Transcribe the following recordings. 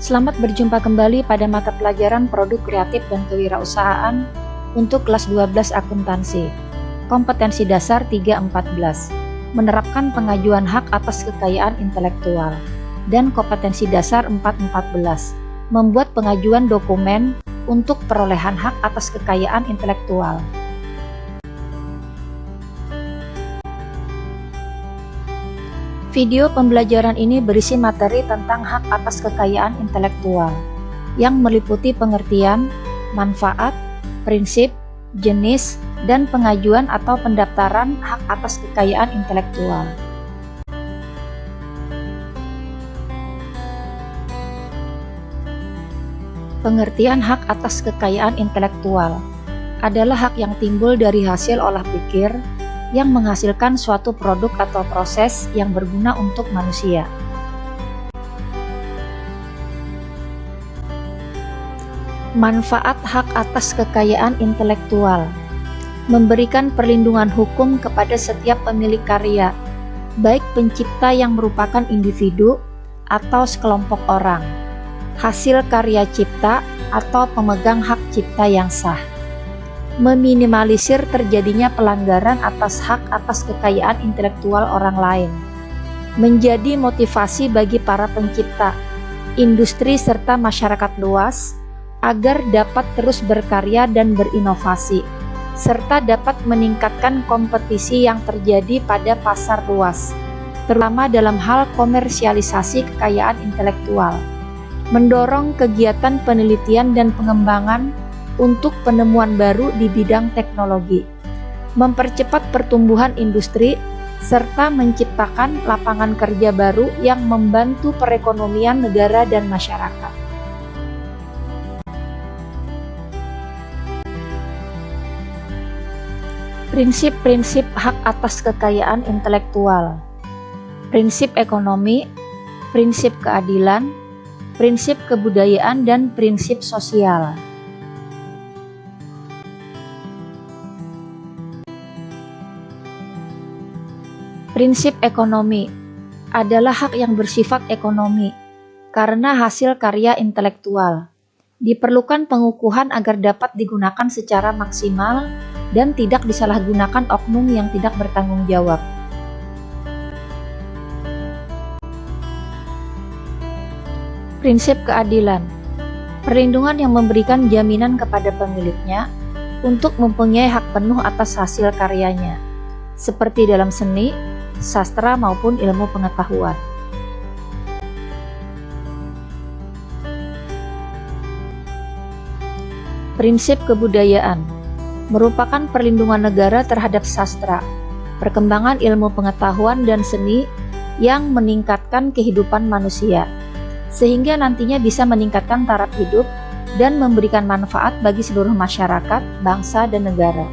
Selamat berjumpa kembali pada mata pelajaran Produk Kreatif dan Kewirausahaan untuk kelas 12 Akuntansi. Kompetensi dasar 314, menerapkan pengajuan hak atas kekayaan intelektual. Dan kompetensi dasar 414, membuat pengajuan dokumen untuk perolehan hak atas kekayaan intelektual. Video pembelajaran ini berisi materi tentang hak atas kekayaan intelektual yang meliputi pengertian, manfaat, prinsip, jenis, dan pengajuan atau pendaftaran hak atas kekayaan intelektual. Pengertian hak atas kekayaan intelektual adalah hak yang timbul dari hasil olah pikir yang menghasilkan suatu produk atau proses yang berguna untuk manusia. Manfaat hak atas kekayaan intelektual: memberikan perlindungan hukum kepada setiap pemilik karya, baik pencipta yang merupakan individu atau sekelompok orang, hasil karya cipta atau pemegang hak cipta yang sah. Meminimalisir terjadinya pelanggaran atas hak atas kekayaan intelektual orang lain, menjadi motivasi bagi para pencipta, industri serta masyarakat luas agar dapat terus berkarya dan berinovasi, serta dapat meningkatkan kompetisi yang terjadi pada pasar luas, terutama dalam hal komersialisasi kekayaan intelektual, mendorong kegiatan penelitian dan pengembangan untuk penemuan baru di bidang teknologi, mempercepat pertumbuhan industri, serta menciptakan lapangan kerja baru yang membantu perekonomian negara dan masyarakat. Prinsip-prinsip hak atas kekayaan intelektual: prinsip ekonomi, prinsip keadilan, prinsip kebudayaan, dan prinsip sosial. Prinsip ekonomi adalah hak yang bersifat ekonomi karena hasil karya intelektual. Diperlukan pengukuhan agar dapat digunakan secara maksimal dan tidak disalahgunakan oknum yang tidak bertanggung jawab. Prinsip keadilan: perlindungan yang memberikan jaminan kepada pemiliknya untuk mempunyai hak penuh atas hasil karyanya, seperti dalam seni, sastra maupun ilmu pengetahuan. Prinsip kebudayaan merupakan perlindungan negara terhadap sastra, perkembangan ilmu pengetahuan dan seni yang meningkatkan kehidupan manusia, sehingga nantinya bisa meningkatkan taraf hidup dan memberikan manfaat bagi seluruh masyarakat, bangsa, dan negara.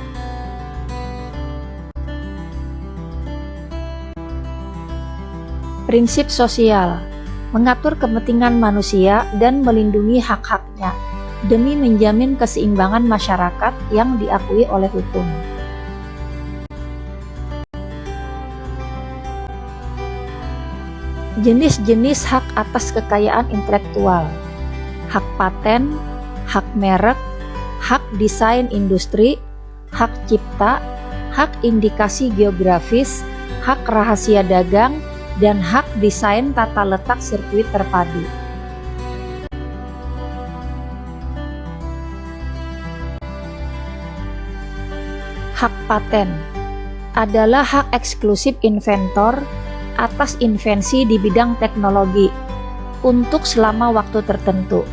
Prinsip sosial mengatur kepentingan manusia dan melindungi hak-haknya demi menjamin keseimbangan masyarakat yang diakui oleh hukum. Jenis-jenis hak atas kekayaan intelektual: hak paten, hak merek, hak desain industri, hak cipta, hak indikasi geografis, hak rahasia dagang, dan hak desain tata letak sirkuit terpadu. Hak paten adalah hak eksklusif inventor atas invensi di bidang teknologi untuk selama waktu tertentu,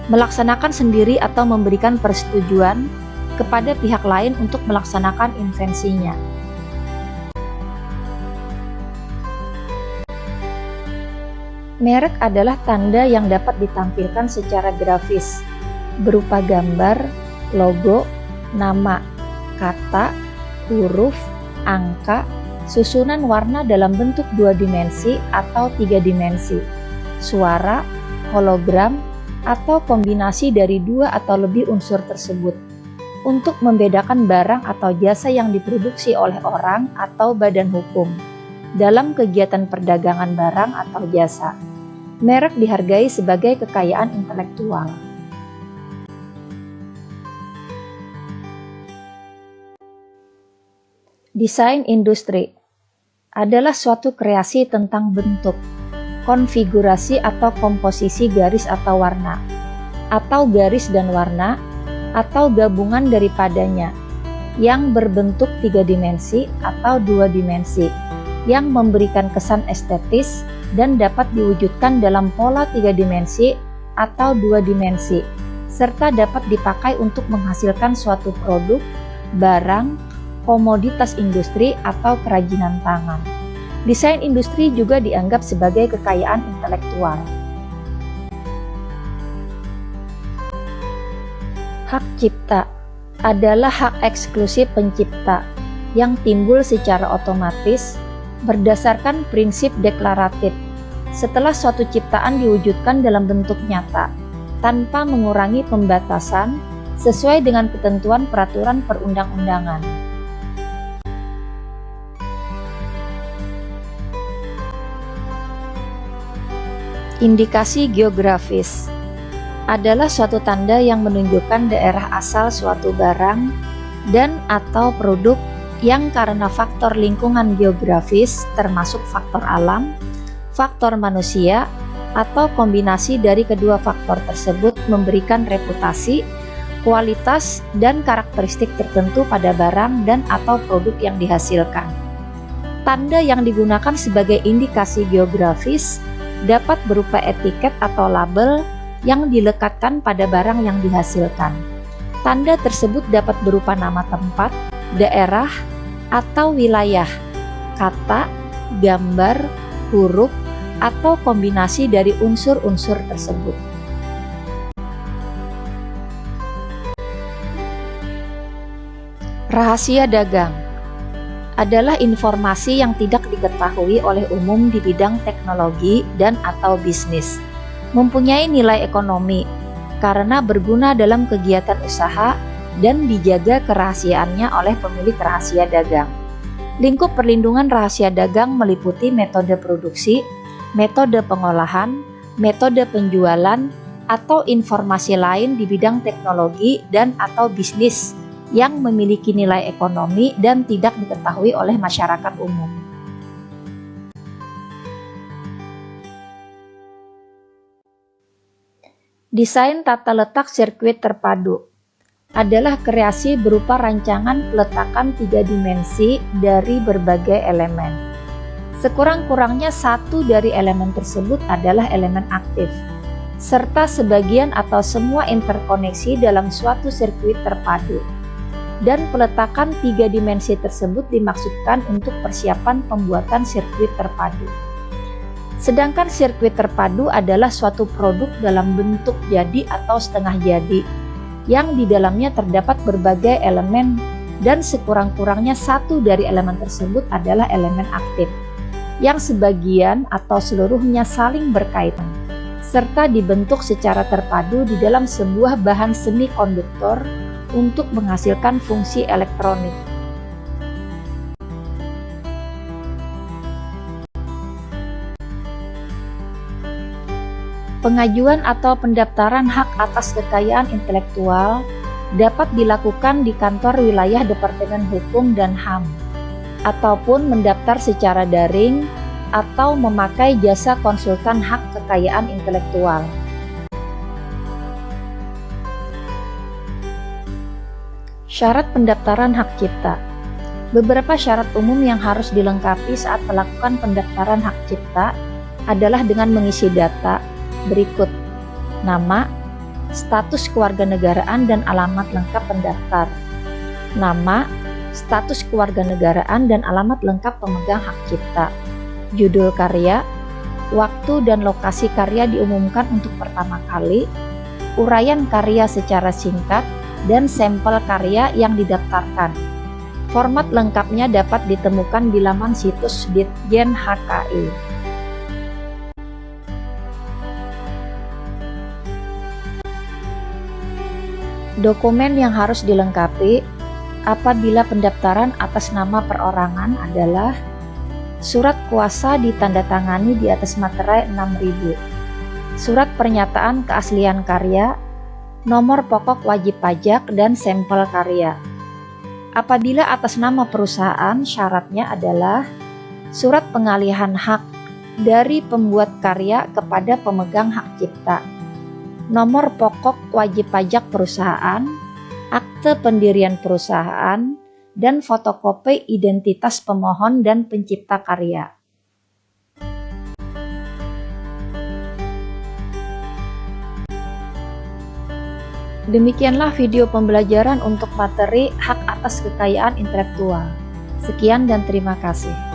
melaksanakan sendiri atau memberikan persetujuan kepada pihak lain untuk melaksanakan invensinya. Merek adalah tanda yang dapat ditampilkan secara grafis, berupa gambar, logo, nama, kata, huruf, angka, susunan warna dalam bentuk 2 dimensi atau 3 dimensi, suara, hologram, atau kombinasi dari 2 atau lebih unsur tersebut, untuk membedakan barang atau jasa yang diproduksi oleh orang atau badan hukum dalam kegiatan perdagangan barang atau jasa. Merek dihargai sebagai kekayaan intelektual. Desain industri adalah suatu kreasi tentang bentuk, konfigurasi atau komposisi garis atau warna, atau garis dan warna, atau gabungan daripadanya, yang berbentuk 3 dimensi atau 2 dimensi, yang memberikan kesan estetis dan dapat diwujudkan dalam pola 3 dimensi atau 2 dimensi, serta dapat dipakai untuk menghasilkan suatu produk, barang, komoditas industri, atau kerajinan tangan. Desain industri juga dianggap sebagai kekayaan intelektual. Hak cipta adalah hak eksklusif pencipta yang timbul secara otomatis berdasarkan prinsip deklaratif setelah suatu ciptaan diwujudkan dalam bentuk nyata tanpa mengurangi pembatasan sesuai dengan ketentuan peraturan perundang-undangan. Indikasi geografis adalah suatu tanda yang menunjukkan daerah asal suatu barang dan atau produk yang karena faktor lingkungan geografis termasuk faktor alam, faktor manusia, atau kombinasi dari kedua faktor tersebut memberikan reputasi, kualitas, dan karakteristik tertentu pada barang dan atau produk yang dihasilkan. Tanda yang digunakan sebagai indikasi geografis dapat berupa etiket atau label yang dilekatkan pada barang yang dihasilkan. Tanda tersebut dapat berupa nama tempat, daerah, atau wilayah, kata, gambar, huruf, atau kombinasi dari unsur-unsur tersebut. Rahasia dagang adalah informasi yang tidak diketahui oleh umum di bidang teknologi dan atau bisnis, mempunyai nilai ekonomi karena berguna dalam kegiatan usaha dan dijaga kerahasiaannya oleh pemilik rahasia dagang. Lingkup perlindungan rahasia dagang meliputi metode produksi, metode pengolahan, metode penjualan, atau informasi lain di bidang teknologi dan atau bisnis yang memiliki nilai ekonomi dan tidak diketahui oleh masyarakat umum. Desain tata letak sirkuit terpadu adalah kreasi berupa rancangan peletakan 3 dimensi dari berbagai elemen. Sekurang-kurangnya satu dari elemen tersebut adalah elemen aktif, serta sebagian atau semua interkoneksi dalam suatu sirkuit terpadu. Dan peletakan 3 dimensi tersebut dimaksudkan untuk persiapan pembuatan sirkuit terpadu. Sedangkan sirkuit terpadu adalah suatu produk dalam bentuk jadi atau setengah jadi, yang di dalamnya terdapat berbagai elemen dan sekurang-kurangnya satu dari elemen tersebut adalah elemen aktif, yang sebagian atau seluruhnya saling berkaitan, serta dibentuk secara terpadu di dalam sebuah bahan semikonduktor untuk menghasilkan fungsi elektronik. Pengajuan atau pendaftaran hak atas kekayaan intelektual dapat dilakukan di kantor wilayah Departemen Hukum dan HAM, ataupun mendaftar secara daring atau memakai jasa konsultan hak kekayaan intelektual. Syarat pendaftaran hak cipta. Beberapa syarat umum yang harus dilengkapi saat melakukan pendaftaran hak cipta adalah dengan mengisi data berikut: nama, status kewarganegaraan dan alamat lengkap pendaftar, nama, status kewarganegaraan dan alamat lengkap pemegang hak cipta, judul karya, waktu dan lokasi karya diumumkan untuk pertama kali, uraian karya secara singkat, dan sampel karya yang didaftarkan. Format lengkapnya dapat ditemukan di laman situs Ditjen HKI. Dokumen yang harus dilengkapi apabila pendaftaran atas nama perorangan adalah surat kuasa ditandatangani di atas materai 6000, surat pernyataan keaslian karya, nomor pokok wajib pajak, dan sampel karya. Apabila atas nama perusahaan, syaratnya adalah surat pengalihan hak dari pembuat karya kepada pemegang hak cipta, nomor pokok wajib pajak perusahaan, akte pendirian perusahaan, dan fotokopi identitas pemohon dan pencipta karya. Demikianlah video pembelajaran untuk materi hak atas kekayaan intelektual. Sekian dan terima kasih.